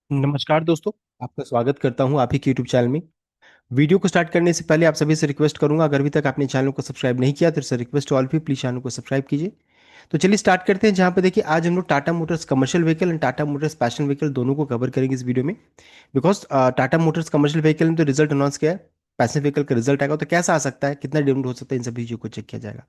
नमस्कार दोस्तों। आपका स्वागत करता हूं आप ही के यूट्यूब चैनल में। वीडियो को स्टार्ट करने से पहले आप सभी से रिक्वेस्ट करूंगा, अगर अभी तक आपने चैनल को सब्सक्राइब नहीं किया तो सर रिक्वेस्ट ऑल भी प्लीज चैनल को सब्सक्राइब कीजिए। तो चलिए स्टार्ट करते हैं, जहां पे देखिए आज हम लोग Tata Motors commercial vehicle and Tata Motors passion vehicle दोनों को कवर करेंगे इस वीडियो में। Because Tata Motors commercial vehicle में तो रिजल्ट अनाउंस किया है, पैशन व्हीकल का रिजल्ट आएगा तो कैसा आ सकता है, कितना डिफरेंट हो सकता है, इन सभी चीज़ों को चेक किया जाएगा।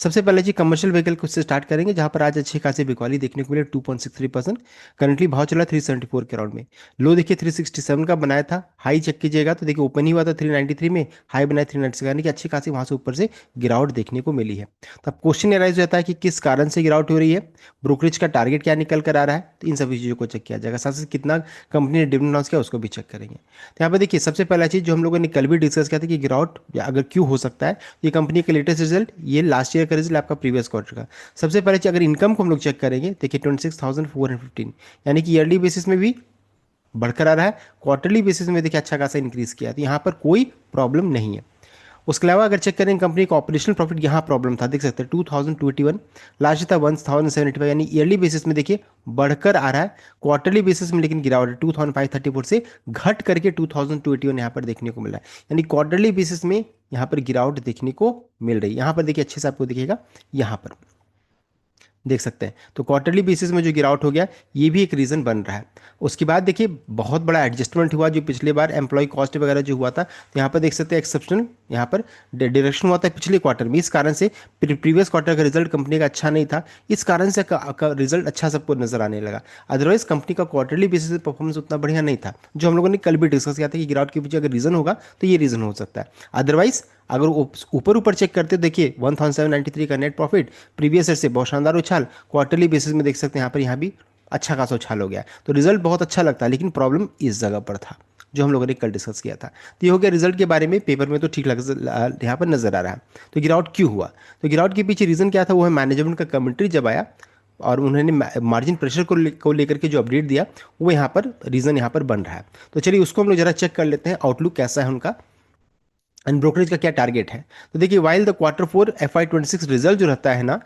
सबसे पहले जी कमर्शियल व्हीकल को से स्टार्ट करेंगे, जहां पर आज अच्छी खासी बिकवाली देखने को मिले 2.63%। करंटली भाव चला 374 के अराउंड में। लो देखिए 367 का बनाया था, हाई चेक कीजिएगा तो देखिए ओपन ही हुआ था 393 में, हाई बनाया 396, यानी कि अच्छी खासी वहां से ऊपर से गिरावट देखने को मिली है। तो अब क्वेश्चन एराइज होता है कि किस कारण से गिरावट हो रही है, ब्रोकरेज का टारगेट क्या निकल कर आ रहा है, तो इन सभी चीज़ों को चेक किया जाएगा। साथ साथ कितना कंपनी ने डिविडेंड अनाउंस किया उसको भी चेक करेंगे। तो यहाँ पर देखिए सबसे पहला चीज़ जो हम लोगों ने कल भी डिस्कस किया था कि गिरावट या अगर क्यों हो सकता है, ये कंपनी का लेटेस्ट रिजल्ट, ये लास्ट ईयर का रिजल्ट, आपका प्रीवियस क्वार्टर का। सबसे पहले अगर इनकम को हम लोग चेक करेंगे, देखिए 26,415, यानी कि ईयरली बेसिस में भी बढ़कर आ रहा है, क्वार्टरली बेसिस में देखिए अच्छा खासा इंक्रीज किया, तो यहाँ पर कोई प्रॉब्लम नहीं है। उसके अलावा अगर चेक करें कंपनी का ऑपरेशनल प्रॉफिट, यहाँ प्रॉब्लम था, देख सकते हैं 2221, लास्ट था 1075, यानी ईयरली बेसिस में देखिए बढ़कर आ रहा है, क्वार्टरली बेसिस में लेकिन गिरावट है, 2534 से घट करके 2221 यहाँ पर देखने को मिल रहा है, यानी क्वार्टरली बेसिस में यहाँ पर गिरावट देखने को मिल रही है। यहाँ पर देखिए अच्छे से आपको दिखेगा, यहाँ पर देख सकते हैं, तो क्वार्टरली बेसिस में जो गिरावट हो गया, ये भी एक रीज़न बन रहा है। उसके बाद देखिए बहुत बड़ा एडजस्टमेंट हुआ, जो पिछले बार एम्प्लॉय कॉस्ट वगैरह जो हुआ था, तो यहाँ पर देख सकते हैं एक्सेप्शनल यहाँ पर डायरेक्शन हुआ था पिछले क्वार्टर में, इस कारण से प्रीवियस क्वार्टर का रिजल्ट कंपनी का अच्छा नहीं था, इस कारण से का रिजल्ट अच्छा सबको नजर आने लगा। अदरवाइज कंपनी का क्वार्टरली बेसिस पे परफॉर्मेंस उतना बढ़िया नहीं था, जो हम लोगों ने कल भी डिस्कस किया था कि गिरावट के पीछे अगर रीज़न होगा तो ये रीज़न हो सकता है। अदरवाइज अगर ऊपर ऊपर चेक करते देखिए 1793 का नेट प्रॉफिट, प्रीवियस ईयर से बहुत शानदार उछाल, क्वार्टरली बेसिस में देख सकते हैं यहाँ भी अच्छा खासा उछाल हो गया, तो रिजल्ट बहुत अच्छा लगता है, लेकिन प्रॉब्लम इस जगह पर था जो हम लोगों ने कल डिस्कस किया था। तो ये हो गया रिजल्ट के बारे में, पेपर में तो ठीक लग यहाँ पर नजर आ रहा है। तो गिरावट क्यों हुआ, तो गिरावट के पीछे रीजन क्या था, वो है मैनेजमेंट का कमेंट्री जब आया और उन्होंने मार्जिन प्रेशर को लेकर के जो अपडेट दिया, वो यहाँ पर रीजन यहाँ पर बन रहा है। तो चलिए उसको हम लोग जरा चेक कर लेते हैं, आउटलुक कैसा है उनका एंड ब्रोकरेज का क्या टारगेट है। तो देखिए while the quarter 4 FY 26 result जो रहता है ना,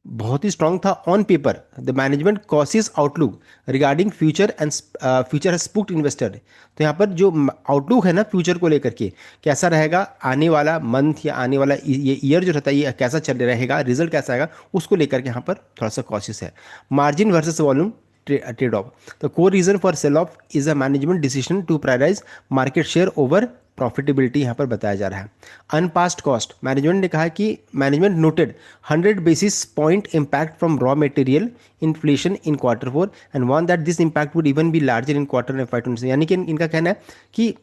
बहुत ही स्ट्रांग था on paper, the management cautious outlook regarding future and future has spooked investor. तो यहाँ पर जो आउटलुक है ना फ्यूचर को लेकर के, कैसा रहेगा आने वाला मंथ या आने वाला ये ईयर जो रहता है, ये कैसा चल रहेगा, रिजल्ट कैसा आएगा, उसको लेकर के यहाँ पर थोड़ा सा कॉशियस है। Margin versus volume trade off, the core reason for sell off is a management decision to prioritise market share over profitability, यहाँ पर बताया जा रहा है। अनपास्ड कॉस्ट, मैनेजमेंट ने कहा कि management noted 100 basis point impact from raw material inflation in quarter 4 and one that this impact would even be larger in quarter FY 26, यानी कि इनका कहना है कि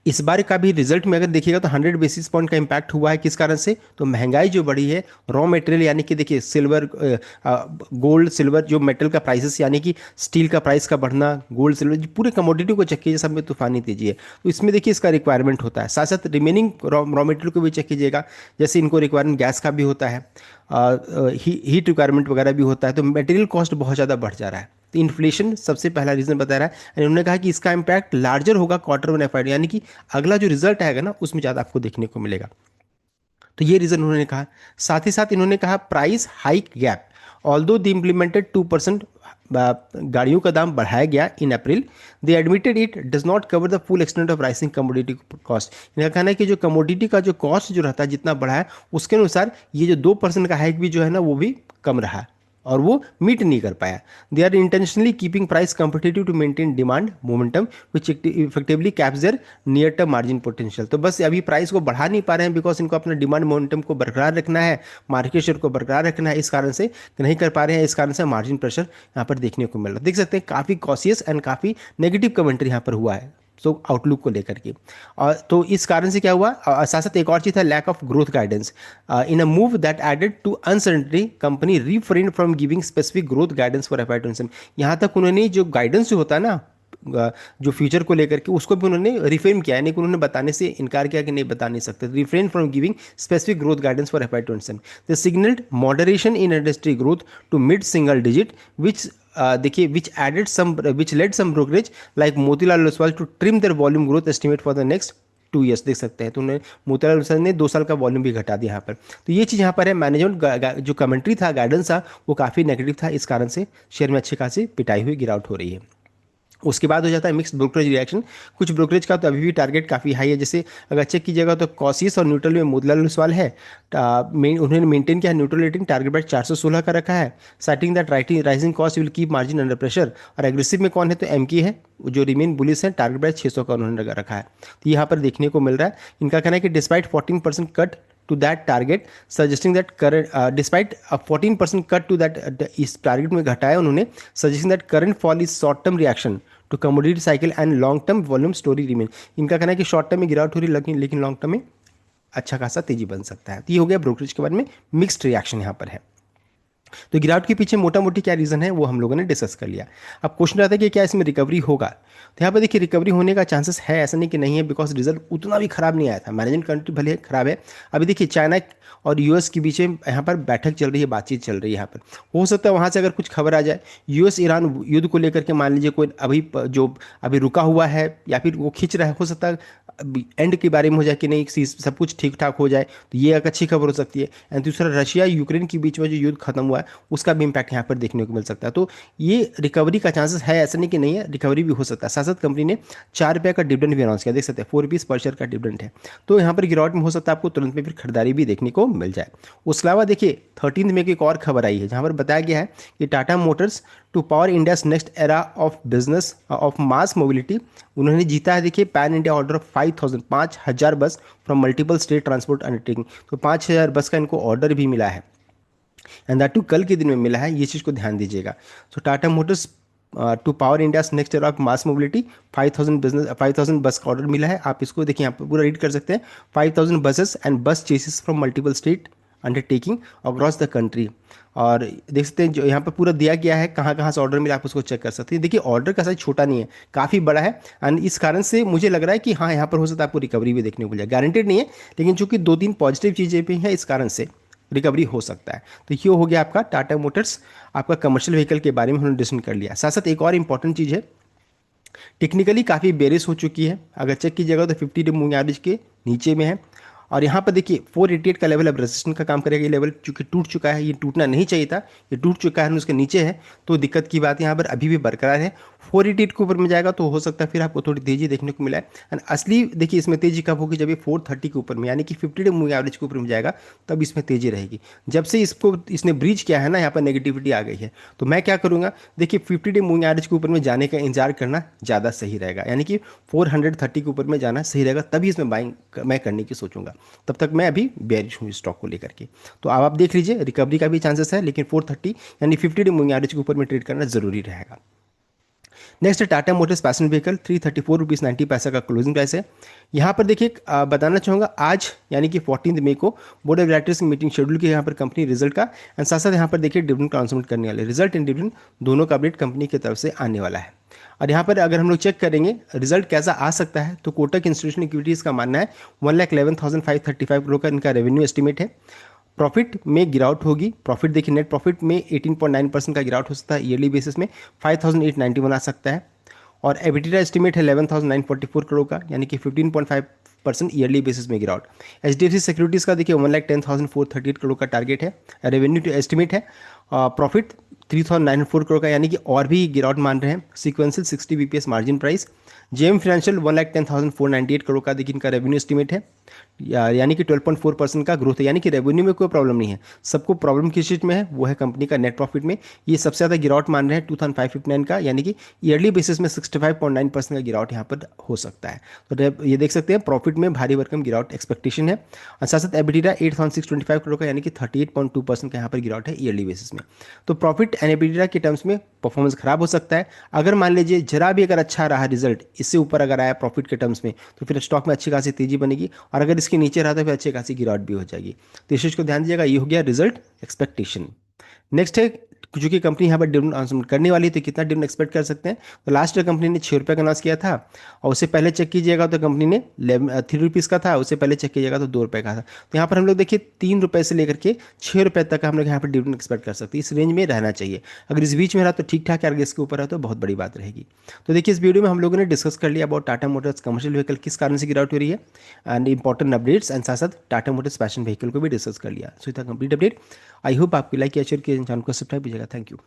इस बार का भी रिजल्ट में अगर देखिएगा तो 100 basis point का इम्पैक्ट हुआ है, किस कारण से, तो महंगाई जो बढ़ी है, रॉ मटेरियल यानी कि देखिए सिल्वर, गोल्ड सिल्वर जो मेटल का प्राइसेस, यानी कि स्टील का प्राइस का बढ़ना, गोल्ड सिल्वर पूरे कमोडिटी को चेक कीजिए, सब में तूफानी तेजी है, तो इसमें देखिए इसका रिक्वायरमेंट होता है। साथ साथ रिमेनिंग रॉ मटेरियल को भी चेक कीजिएगा, जैसे इनको रिक्वायरमेंट गैस का भी होता है, हीट रिक्वायरमेंट वगैरह भी होता है, तो मटेरियल कॉस्ट बहुत ज़्यादा बढ़ जा रहा है। तो इन्फ्लेशन सबसे पहला रीजन बता रहा है, एंड उन्होंने कहा कि इसका इम्पैक्ट लार्जर होगा क्वार्टर 1 FY, यानी कि अगला जो रिजल्ट आएगा ना उसमें ज़्यादा आपको देखने को मिलेगा, तो ये रीजन उन्होंने कहा। साथ ही साथ इन्होंने कहा price hike gap, although the implemented 2% गाड़ियों का दाम बढ़ाया गया in April, they admitted it does not cover the full extent of rising commodity cost. इनका कहना है कि जो कमोडिटी का जो कॉस्ट जो रहता है जितना बढ़ा है, उसके अनुसार ये जो 2% का हाइक भी जो है ना वो भी कम रहा और वो मीट नहीं कर पाया। They are intentionally keeping price competitive to maintain demand momentum which effectively caps their near term margin potential. तो बस अभी प्राइस को बढ़ा नहीं पा रहे हैं, बिकॉज इनको अपना डिमांड मोमेंटम को बरकरार रखना है, मार्केट शेयर को बरकरार रखना है, इस कारण से नहीं कर पा रहे हैं, इस कारण से मार्जिन प्रेशर यहाँ पर देखने को मिल रहा है। देख सकते हैं काफ़ी कॉशियस एंड काफ़ी नेगेटिव कमेंट्री यहाँ पर हुआ है, सो आउटलुक को लेकर के। और तो इस कारण से क्या हुआ, साथ साथ एक और चीज़ था, lack of growth guidance. In a move that added to uncertainty company refrained from giving specific growth guidance for FY 27। यहाँ तक उन्होंने जो गाइडेंस जो होता है ना, जो फ्यूचर को लेकर के, उसको भी उन्होंने रिफ्रेम किया, यानी कि उन्होंने बताने से इनकार किया कि नहीं बता नहीं सकते, refrain from giving specific growth guidance for FY 27। The signalled moderation in industry growth to mid single digit which देखिए which led some brokerage like Motilal Oswal to trim their volume growth estimate for the next 2 years, देख सकते हैं। तो उन्होंने मोतीलाल ओसवाल ने 2 साल का volume भी घटा दिया यहाँ पर। तो ये चीज़ यहाँ पर है, मैनेजमेंट जो कमेंट्री था, गाइडेंस था, वो काफ़ी नेगेटिव था, इस कारण से शेयर में अच्छी खासी पिटाई हुई गिरावट हो रही है। उसके बाद हो जाता है मिक्स्ड ब्रोकरेज रिएक्शन। कुछ ब्रोकरेज का तो अभी भी टारगेट काफ़ी हाई है, जैसे अगर चेक कीजिएगा तो कॉसियस और न्यूट्रल में मोतीलाल ओसवाल है। उन्होंने मेंटेन किया है न्यूट्रल रेटिंग, टारगेट प्राइस 416 का रखा है। Citing that rising cost will keep margin under pressure. और एग्रेसिव में कौन है तो एम की है, जो रिमेन बुलिस है, टारगेट प्राइस 600 का उन्होंने रखा है। तो यहाँ पर देखने को मिल रहा है, इनका कहना है कि despite 14% cut to that target, suggesting that current despite a 14% cut to that इस टारगेट में घटाया उन्होंने, suggesting that current fall is short term reaction to commodity cycle and long term volume story remain. इनका कहना है कि short term में गिरावट हो रही है, लेकिन लॉन्ग टर्म में अच्छा खासा तेजी बन सकता है। तो ये हो गया ब्रोकरेज के बारे में, मिक्स्ड रिएक्शन यहाँ पर है। तो गिरावट के पीछे मोटा मोटी क्या रीज़न है वो हम लोगों ने डिस्कस कर लिया। अब क्वेश्चन आता है कि क्या इसमें रिकवरी होगा, तो यहाँ पर देखिए रिकवरी होने का चांसेस है, ऐसा नहीं कि नहीं है, बिकॉज रिजल्ट उतना भी खराब नहीं आया था। मैनेजमेंट कंट्री भले खराब है, अभी देखिए चाइना और यूएस के बीच में यहाँ पर बैठक चल रही है, बातचीत चल रही है। यहाँ पर हो सकता है वहाँ से अगर कुछ खबर आ जाए यूएस ईरान युद्ध को लेकर के, मान लीजिए कोई जो अभी रुका हुआ है या फिर वो खींच रहा है, हो सकता है एंड के बारे में हो जाए कि नहीं सब कुछ ठीक ठाक हो जाए, तो ये एक अच्छी खबर हो सकती है। एंड दूसरा रशिया यूक्रेन के बीच में जो युद्ध खत्म हुआ है उसका भी इम्पैक्ट यहाँ पर देखने को मिल सकता है। तो ये रिकवरी का चांसेस है, ऐसा नहीं कि नहीं है, रिकवरी भी हो सकता है। साथ साथ कंपनी ने 4 रुपये का डिविडेंड भी अनाउंस किया, देख सकते हैं 4 रुपीज़ पर शेयर का डिविडेंड है। तो यहाँ पर गिरावट में हो सकता है आपको तुरंत में फिर खरीदारी भी देखने को मिल जाए। उसके अलावा देखिए 13 मई की एक और खबर आई है जहाँ पर बताया गया है कि Tata Motors to power India's next era of business of mass mobility, उन्होंने जीता है देखिए पैन इंडिया ऑर्डर ऑफ 5,000 बस from multiple state transport undertaking. तो 5,000 बस का इनको ऑर्डर भी मिला है, एंड दैट टू कल के दिन में मिला है, ये चीज़ को ध्यान दीजिएगा। So Tata Motors to power India's next era of mass mobility 5,000 bus का ऑर्डर मिला है। आप इसको देखिए यहाँ पर पूरा रीड कर सकते हैं, 5,000 बसेस एंड बस chassis from multiple state undertaking across the country. और देख सकते हैं जो यहाँ पर पूरा दिया गया है कहाँ कहाँ से ऑर्डर मिला, आप उसको चेक कर सकते हैं। देखिए ऑर्डर का साइज छोटा नहीं है, काफ़ी बड़ा है, एंड इस कारण से मुझे लग रहा है कि हाँ यहाँ पर हो सकता है आपको रिकवरी भी देखने को मिल जाए। गारंटेड नहीं है, लेकिन चूंकि 2-3 पॉजिटिव चीज़ें भी हैं, इस कारण से रिकवरी हो सकता है। तो ये हो गया आपका टाटा मोटर्स, आपका कमर्शियल व्हीकल के बारे में हमने डिस्कशन कर लिया। साथ साथ एक और इंपॉर्टेंट चीज़ है, टेक्निकली काफ़ी बेरिश हो चुकी है, अगर चेक कीजिएगा तो 50 डे मूविंग एवरेज के नीचे में है। और यहाँ पर देखिए 488 का लेवल अब रेजिस्टेंस का काम करेगा। ये लेवल चूंकि टूट चुका है, ये टूटना नहीं चाहिए था, ये टूट चुका है, उसके नीचे है, तो दिक्कत की बात यहाँ पर अभी भी बरकरार है। 488 के ऊपर में जाएगा तो हो सकता है फिर आपको थोड़ी तेजी देखने को मिला है। एंड असली देखिए इसमें तेजी कब होगी, जब ये 430 के ऊपर में, यानी कि 50 डे मूविंग एवरेज के ऊपर में जाएगा, तब इसमें तेजी रहेगी। जब से इसने ब्रीच किया है ना, यहाँ पर नेगेटिविटी आ गई है, तो मैं क्या करूँगा, देखिए 50 डे मूविंग एवरेज के ऊपर में जाने का इंतजार करना ज़्यादा सही रहेगा, यानी कि 430 के ऊपर में जाना सही रहेगा, तभी इसमें बाइंग मैं करने की सोचूंगा। तब तक मैं अभी बेरिश हूँ स्टॉक को लेकर के। तो अब आप देख लीजिए रिकवरी का भी चांसेस है, लेकिन 430 यानी 50 डे मूविंग एवरेज के ऊपर में ट्रेड करना जरूरी रहेगा। नेक्स्ट है टाटा मोटर्स पैसेंजर व्हीकल, 334.90 का क्लोजिंग प्राइस है। यहाँ पर देखिए बताना चाहूँगा आज यानी कि 14 मई को बोर्ड ऑफ डायरेक्टर्स की मीटिंग शेड्यूल की यहाँ पर कंपनी रिजल्ट का, एंड साथ साथ यहाँ पर देखिए डिविडेंड का अनाउंसमेंट करने वाले, रिजल्ट एंड डिविडेंड दोनों का अपडेट कंपनी की तरफ से आने वाला है। और यहाँ पर अगर हम लोग चेक करेंगे रिजल्ट कैसा आ सकता है, तो कोटक इंस्टीट्यूशनल इक्विटीज़ का मानना है 1,11,535 करोड़ का इनका रेवेन्यू एस्टिमेट है। प्रॉफिट में गिरावट होगी, प्रॉफिट देखिए नेट प्रॉफिट में 18.9% का गिरावट हो सकता है ईयरली बेसिस में, 5,891 आ सकता है। और एबिटिडा एस्टिमेट है 11,944 करोड़ का, यानी कि 15.5% ईयरली बेसिस में गिरावट। एचडीएफसी सिक्योरिटीज़ का देखिए 1,10,438 करोड़ का टारगेट है, रेवेन्यू टू एस्टिमेट है। प्रॉफिट 3,904 करोड़ का, यानी कि और भी गिरावट मान रहे हैं। Sequential 60 BPS margin price. JM financial 1,10,498 crore का देखिए इनका रेवेन्यू एस्टिमेट है, यानी कि 12.4% का ग्रोथ है, यानी कि रेवेन्यू में कोई प्रॉब्लम नहीं है। सबको प्रॉब्लम किस चीज़ में है, वो है कंपनी का नेट प्रॉफिट में। ये सबसे ज़्यादा गिरावट मान रहे हैं 2,559 का, यानी कि ईयरली बेसिस में 65.9% का गिरावट यहाँ पर हो सकता है। तो ये देख सकते हैं प्रॉफिट में भारी भरकम गिरावट एक्सपेक्टेशन है। और साथ साथ एबिटिडा 8,625 करोड़ का, यानी कि 38.2% का यहाँ पर गिरावट है ईयरली बेसिस में। तो प्रॉफिट एंड एबिटिडा के टर्म्स में परफॉर्मेंस खराब हो सकता है। अगर मान लीजिए जरा भी अगर अच्छा रहा रिजल्ट, इससे ऊपर अगर आया प्रॉफिट के टर्म्स में, तो फिर स्टॉक में अच्छी खासी तेजी बनेगी, और अगर इसके नीचे रहा तो फिर अच्छी खासी गिरावट भी हो जाएगी। तो इस चीज़ को ध्यान दीजिएगा। ये हो गया रिजल्ट एक्सपेक्टेशन। नेक्स्ट है जो कि कंपनी यहाँ पर डिविडेंड अनाउंसमेंट करने वाली है, तो कितना डिविडेंड एक्सपेक्ट कर सकते हैं। तो लास्ट ईयर कंपनी ने 6 रुपये का अनाउंस किया था, और उससे पहले चेक कीजिएगा तो कंपनी ने 3 रुपीज़ का था, उससे पहले चेक कीजिएगा तो 2 रुपये का था। तो यहाँ पर हम लोग देखिए 3 रुपये से लेकर के 6 रुपये तक हम लोग यहाँ पर डिविडेंड एक्सपेक्ट कर सकते हैं। इस रेंज में रहना चाहिए, अगर इस बीच में रहा तो ठीक ठाक है, अगर इसके ऊपर है तो बहुत बड़ी बात रहेगी। तो देखिए इस वीडियो में हम लोगों ने डिस्कस कर लिया about Tata Motors commercial vehicle किस कारण से गिरावट हो रही है, एंड इंपॉर्टेंट अपडेट्स, एंड साथ साथ टाटा मोटर्स पैशन व्हीकल को भी डिस्कस कर लिया। सो इतना कंप्लीट अपडेट। आई होप आपकी लाइक या शेयर किया, चैनल को सब्सक्राइब कीजिएगा। Thank you.